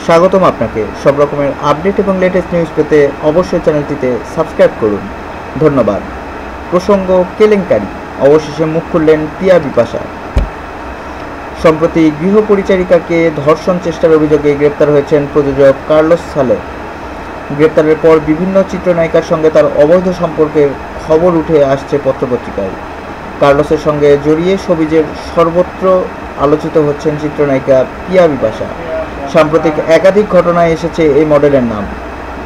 স্বাগতম আপনাকে। সব রকমের আপডেট এবং লেটেস্ট নিউজ পেতে অবশ্যই চ্যানেলটিতে সাবস্ক্রাইব করুন। ধন্যবাদ। প্রসঙ্গ কেলেঙ্কারি, অবশেষে মুখ খুললেন পিয়া বিপাশা। সম্প্রতি গৃহ পরিচারিকাকে ধর্ষণ চেষ্টার অভিযোগে গ্রেপ্তার হয়েছেন প্রযোজক কার্লোস সালে। গ্রেপ্তারের পর বিভিন্ন চিত্রনায়িকার সঙ্গে তার অবৈধ সম্পর্কের খবর উঠে আসছে পত্রপত্রিকায়। কার্লোসের সঙ্গে জড়িয়ে শোবিজের সর্বত্র আলোচিত হচ্ছেন চিত্রনায়িকা পিয়া বিপাশা। সাম্প্রতিক একাধিক ঘটনায় এসেছে এই মডেলের নাম।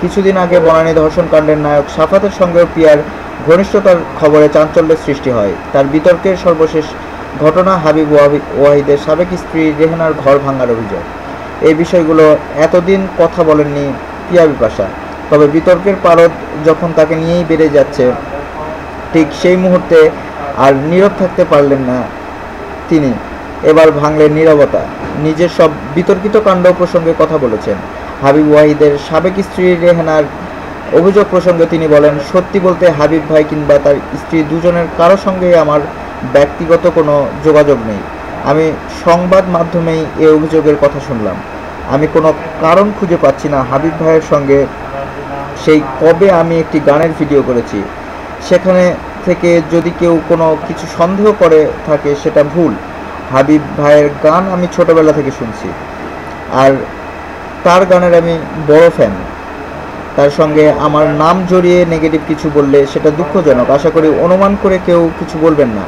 কিছুদিন আগে বনানী ধর্ষণকাণ্ডের নায়ক সাফাতের সঙ্গেও পিয়ার ঘনিষ্ঠতার খবরে চাঞ্চল্যের সৃষ্টি হয়। তার বিতর্কের সর্বশেষ ঘটনা হাবিব ওয়াহিদের সাবেক স্ত্রী রেহানার ঘর ভাঙার অভিযোগ। এই বিষয়গুলো এতদিন কথা বলেননি পিয়া বিপাশা, তবে বিতর্কের পারদ যখন তাকে নিয়েই বেড়ে যাচ্ছে, ঠিক সেই মুহূর্তে আর নীরব থাকতে পারলেন না তিনি। এবার ভাঙলেন নীরবতা, নিজের সব বিতর্কিত কাণ্ড প্রসঙ্গে কথা বলেছেন। হাবিব ওয়াহিদের সাবেক স্ত্রী রেহানার অভিযোগ প্রসঙ্গে তিনি বলেন, সত্যি বলতে হাবিব ভাই কিংবা তার স্ত্রী দুজনের কারো সঙ্গেই আমার ব্যক্তিগত কোনো যোগাযোগ নেই। আমি সংবাদ মাধ্যমেই এ অভিযোগের কথা শুনলাম। আমি কোনো কারণ খুঁজে পাচ্ছি না হাবিব ভাইয়ের সঙ্গে। সেই কবে আমি একটি গানের ভিডিও করেছি, সেখানে থেকে যদি কেউ কোনো কিছু সন্দেহ করে থাকে সেটা ভুল। হাবিব ভাইয়ের গান আমি ছোটবেলা থেকে শুনছি, আর তার গানের আমি বড় ফ্যান। তার সঙ্গে আমার নাম জড়িয়ে নেগেটিভ কিছু বললে সেটা দুঃখজনক। আশা করি অনুমান করে কেউ কিছু বলবেন না।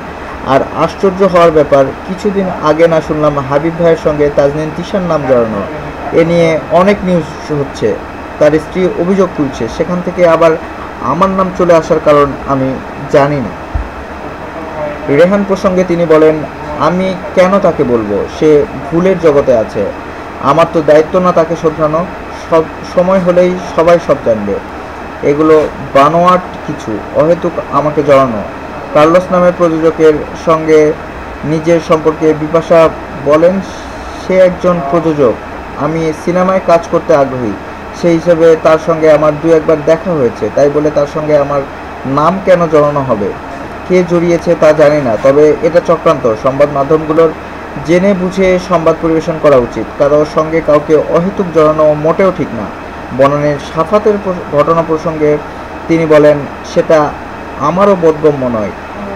আর আশ্চর্য হওয়ার ব্যাপার, কিছুদিন আগে না শুনলাম হাবিব ভাইয়ের সঙ্গে তাজনীন তিশার নাম জড়ানো। এ নিয়ে অনেক নিউজ হচ্ছে, তার স্ত্রী অভিযোগ তুলছে, সেখান থেকে আবার আমার নাম চলে আসার কারণ আমি জানি না। রেহান প্রসঙ্গে তিনি বলেন, আমি কেন তাকে বলবো, সে ভুলের জগতে আছে। আমার তো দায়িত্ব না তাকে শোধরানো। সব সময় হলেই সবাই সব জানবে। এগুলো বানোয়াট কিছু, অহেতুক আমাকে জড়ানো। কার্লোস নামের প্রযোজকের সঙ্গে নিজের সম্পর্কে বিপাশা বলেন, সে একজন প্রযোজক, আমি সিনেমায় কাজ করতে আগ্রহী। সেই হিসেবে তার সঙ্গে আমার দু একবার দেখা হয়েছে, তাই বলে তার সঙ্গে আমার নাম কেন জড়ানো হবে? কে জড়িয়েছে তা জানি না, তবে এটা চক্রান্ত। সংবাদ মাধ্যমগুলোর জেনে বুঝে সংবাদ পরিবেশন করা উচিত। কারোর সঙ্গে কাউকে অহেতুক জড়ানো মোটেও ঠিক না। বনানীর সাফাতের ঘটনা প্রসঙ্গে তিনি বলেন, সেটা আমারও বোধগম্য নয়।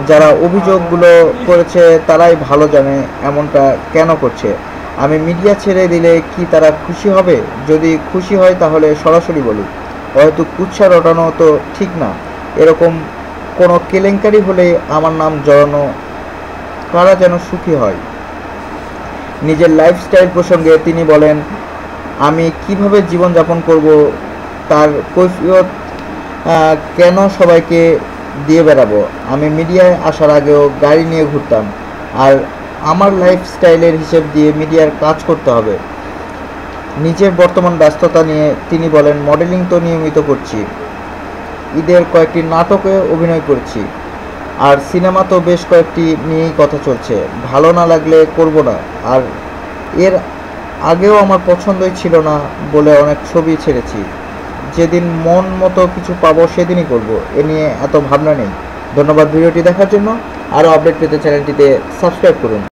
যারা অভিযোগগুলো করেছে তারাই ভালো জানে এমনটা কেন করছে। আমি মিডিয়া ছেড়ে দিলে কি তারা খুশি হবে? যদি খুশি হয় তাহলে সরাসরি বলুক। অহেতুক কুৎসা রটানো তো ঠিক না। এরকম কোনো কেলেঙ্কারি হলে আমার নাম জড়ানো কারা যেন সুখী হয়। নিজের লাইফস্টাইল প্রসঙ্গে তিনি বলেন, আমি কিভাবে জীবনযাপন করব তার কৈফিয়ত কেন সবাইকে দিয়ে বেড়াবো? আমি মিডিয়ায় আসার আগেও গাড়ি নিয়ে ঘুরতাম, আর আমার লাইফস্টাইলের হিসেব দিয়ে মিডিয়ার কাজ করতে হবে। নিজের বর্তমান ব্যস্ততা নিয়ে তিনি বলেন, মডেলিং তো নিয়মিত করছি, ঈদের কয়েকটি নাটকে অভিনয় করছি, আর সিনেমা তো বেশ কয়েকটি নিয়েই কথা চলছে। ভালো না লাগলে করব না। আর এর আগেও আমার পছন্দই ছিল না বলে অনেক ছবি ছেড়েছি। যেদিন মন মতো কিছু পাবো সেদিনই করব। এ নিয়ে এত ভাবনা নেই। ধন্যবাদ ভিডিওটি দেখার জন্য। আরও আপডেট পেতে চ্যানেলটিতে সাবস্ক্রাইব করুন।